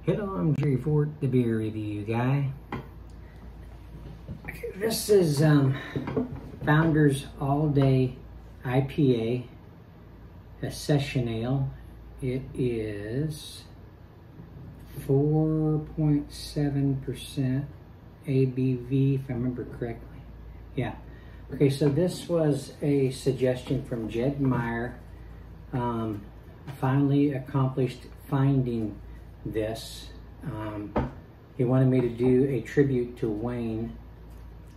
Hello, I'm Jerry Ford, the beer review guy. This is Founders All Day IPA, a session ale. It is 4.7% ABV, if I remember correctly. Yeah. Okay, so this was a suggestion from Jed Mire. Finally accomplished finding this. He wanted me to do a tribute to Wayne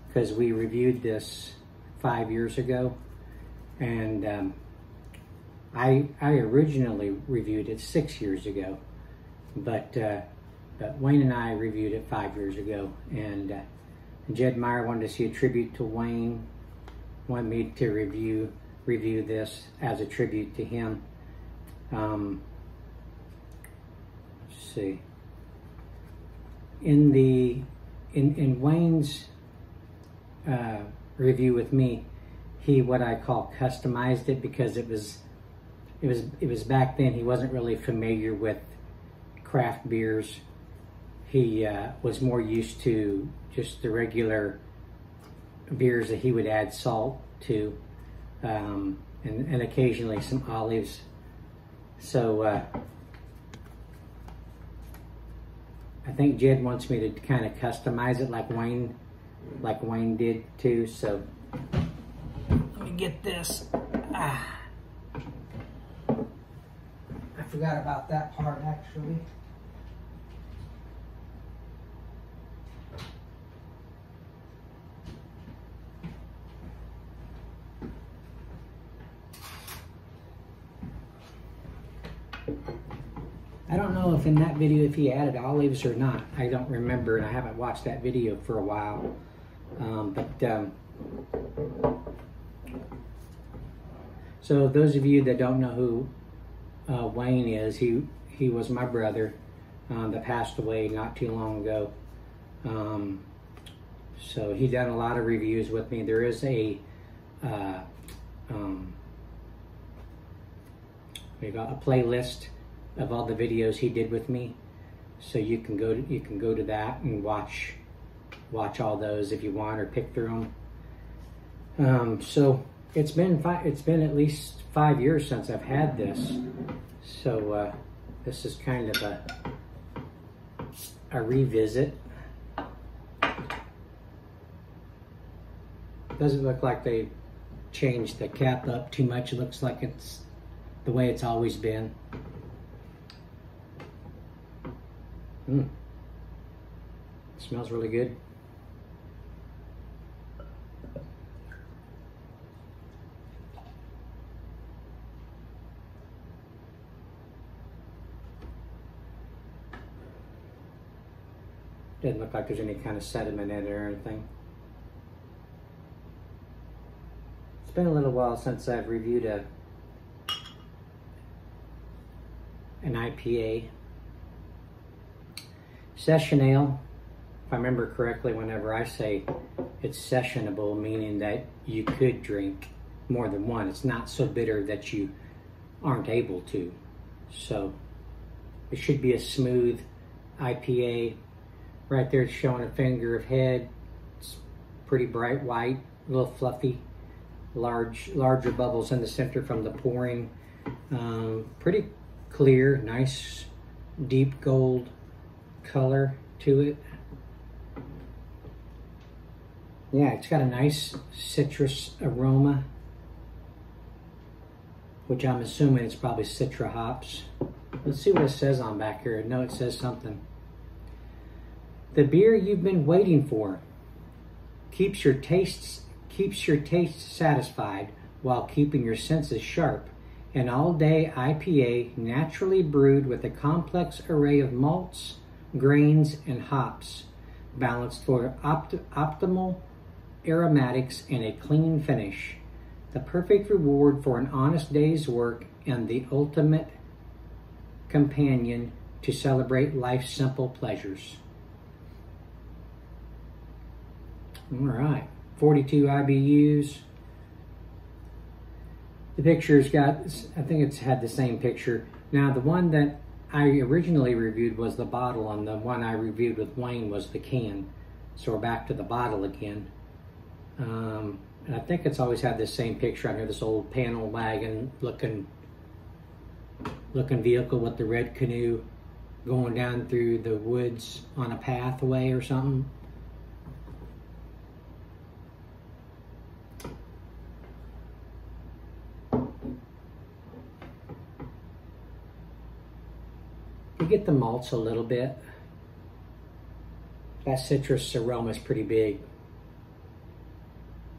because we reviewed this 5 years ago, and I originally reviewed it 6 years ago, but Wayne and I reviewed it 5 years ago, and Jed Mire wanted to see a tribute to Wayne, wanted me to review this as a tribute to him. Let's see. In Wayne's review with me, he what I call customized it because it was back then he wasn't really familiar with craft beers. He was more used to just the regular beers that he would add salt to, and occasionally some olives. So I think Jed wants me to kind of customize it like Wayne did too. So let me get this. I forgot about that part actually. I don't know if in that video if he added olives or not. I don't remember, and I haven't watched that video for a while. So those of you that don't know who Wayne is, he was my brother that passed away not too long ago. So he done a lot of reviews with me. There is a playlist of all the videos he did with me, so you can go to that and watch all those if you want, or pick through them. So it's been at least 5 years since I've had this, so this is kind of a revisit. Doesn't look like they changed the cap up too much. It looks like it's the way it's always been. Smells really good. Doesn't look like there's any kind of sediment in it or anything. It's been a little while since I've reviewed an IPA. Session ale, if I remember correctly, whenever I say it's sessionable, meaning that you could drink more than one. It's not so bitter that you aren't able to. So it should be a smooth IPA. Right there it's showing a finger of head. It's pretty bright white, a little fluffy, larger bubbles in the center from the pouring. Pretty clear, nice deep gold color to it. Yeah, it's got a nice citrus aroma, which I'm assuming it's probably citra hops. Let's see what it says on back here. No, it says something. The beer you've been waiting for keeps your taste satisfied while keeping your senses sharp. An all-day IPA naturally brewed with a complex array of malts, grains, and hops, balanced for optimal aromatics and a clean finish. The perfect reward for an honest day's work and the ultimate companion to celebrate life's simple pleasures. All right, 42 IBUs. The picture's got, I think it's had the same picture. Now the one that I originally reviewed was the bottle, and the one I reviewed with Wayne was the can. So we're back to the bottle again. And I think it's always had this same picture on here, this old panel wagon looking vehicle with the red canoe going down through the woods on a pathway or something. You get the malts a little bit. That citrus aroma is pretty big.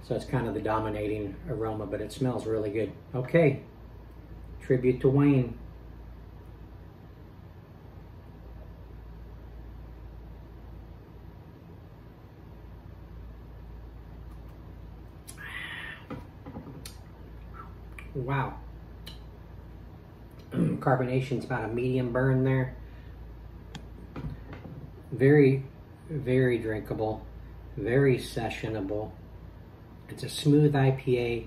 So it's kind of the dominating aroma, but it smells really good. Okay, tribute to Wayne. Wow. Carbonation's about a medium burn there. Very, very drinkable, very sessionable. It's a smooth IPA.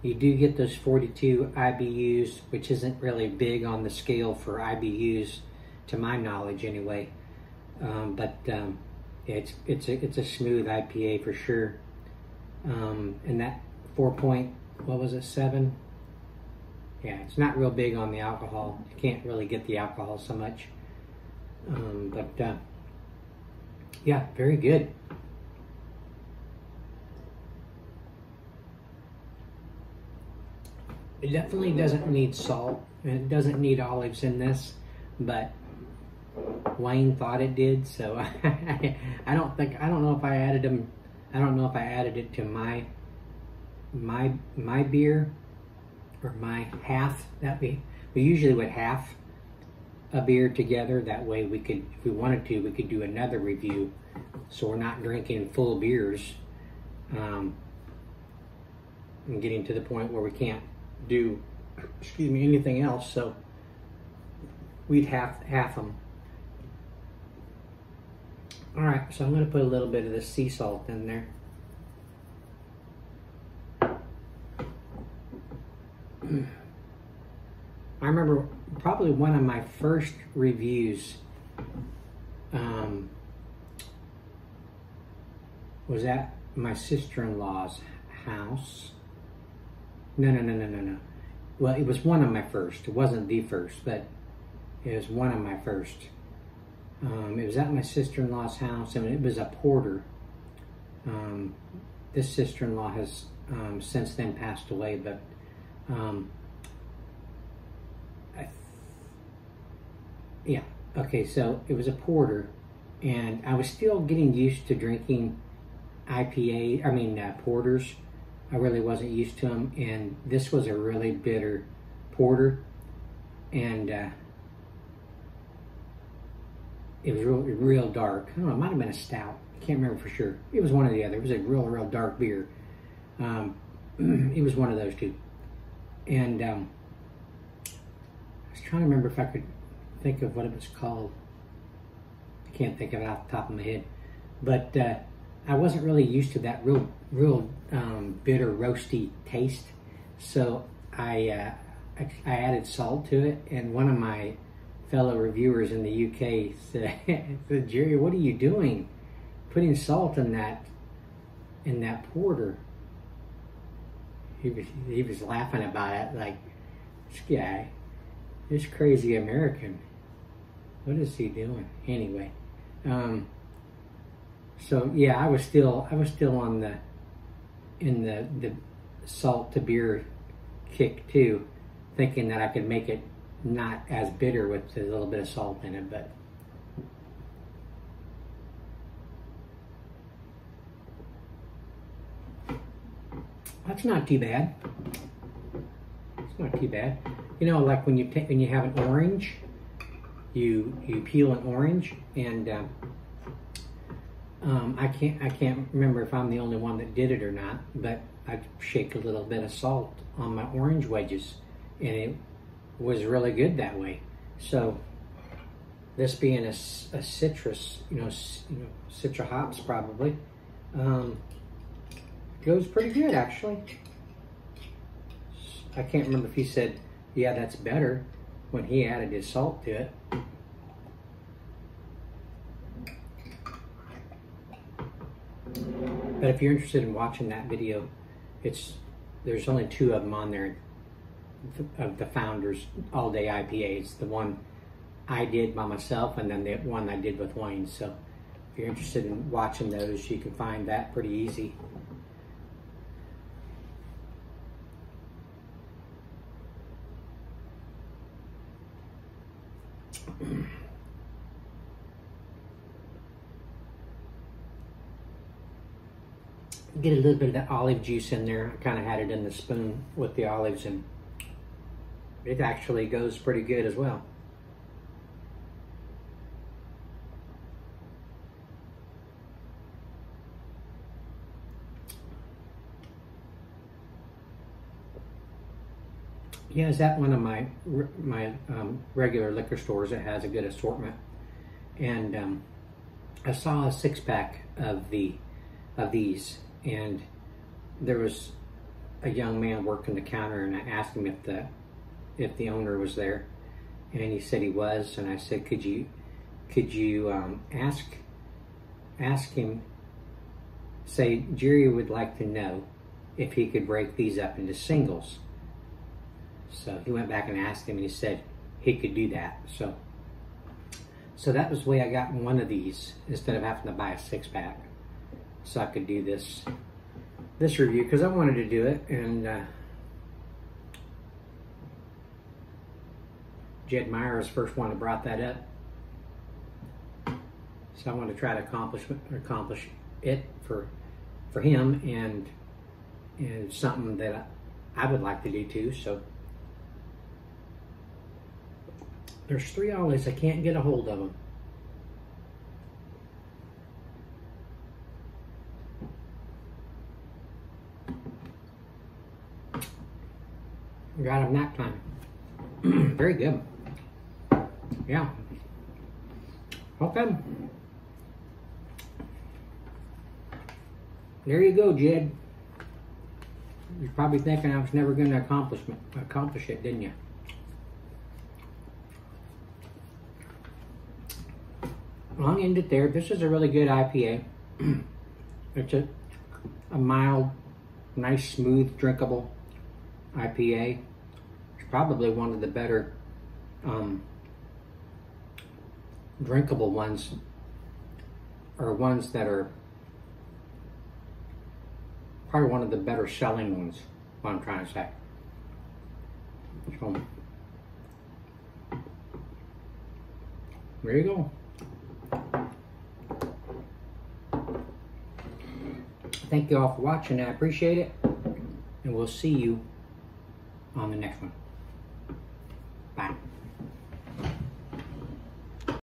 You do get those 42 IBUs, which isn't really big on the scale for IBUs, to my knowledge anyway. It's a smooth IPA for sure. And that 7? Yeah, it's not real big on the alcohol. You can't really get the alcohol so much. Yeah, very good. It definitely doesn't need salt, and it doesn't need olives in this, but Wayne thought it did, so I don't know if I added them. I don't know if I added it to my beer, or my half. That we usually would half a beer together. That way we could, if we wanted to, we could do another review, so we're not drinking full beers and getting to the point where we can't do, anything else. So we'd half them. All right, so I'm going to put a little bit of the sea salt in there. I remember probably one of my first reviews was at my sister-in-law's house. No. Well, it was one of my first. It wasn't the first, but it was one of my first. It was at my sister-in-law's house, and it was a porter. This sister-in-law has since then passed away, but yeah, okay, so it was a porter, and I was still getting used to drinking porters. I really wasn't used to them, and this was a really bitter porter, and it was real dark. I don't know, it might have been a stout. I can't remember for sure. It was one or the other. It was a real dark beer. It was one of those two. And I was trying to remember if I could think of what it was called. I can't think of it off the top of my head. But I wasn't really used to that real bitter, roasty taste. So I added salt to it, and one of my fellow reviewers in the UK said, "Jerry, what are you doing? Putting salt in that porter?" He was laughing about it, like, this guy, this crazy American, what is he doing? Anyway, so yeah, I was still on the salt to beer kick too, thinking that I could make it not as bitter with a little bit of salt in it, but that's not too bad. It's not too bad. You know, like when you have an orange, you peel an orange, and I can't remember if I'm the only one that did it or not, but I shake a little bit of salt on my orange wedges, and it was really good that way. So this being a citrus, citra hops probably, goes pretty good actually. I can't remember if he said, yeah, that's better. when he added his salt to it. But if you're interested in watching that video, there's only 2 of them on there of the Founders All Day IPAs. The one I did by myself, and then the one I did with Wayne. So if you're interested in watching those, you can find that pretty easy. Get a little bit of that olive juice in there. I kind of had it in the spoon with the olives, and it actually goes pretty good as well. Yeah, is that one of my regular liquor stores that has a good assortment? And I saw a 6-pack of these, and there was a young man working the counter, and I asked him if the owner was there, and he said he was. And I said, could you ask him, say Jerry would like to know if he could break these up into singles. So he went back and asked him, and he said he could do that. So that was the way I got one of these instead of having to buy a 6-pack. So I could do this review because I wanted to do it, and Jed Meyer was the first one that brought that up. So I want to try to accomplish it for him, and something that I would like to do too. So there's 3 olives. I can't get a hold of them. Got them that time. Very good. Yeah. Okay. There you go, Jed. You're probably thinking I was never going to accomplish it, didn't you? Well, I'll end it there. This is a really good IPA. It's a mild, nice, smooth, drinkable IPA. It's probably one of the better drinkable ones, or ones that are probably one of the better selling ones, what I'm trying to say. So, there you go. Thank you all for watching. I appreciate it, and we'll see you on the next one. Bye.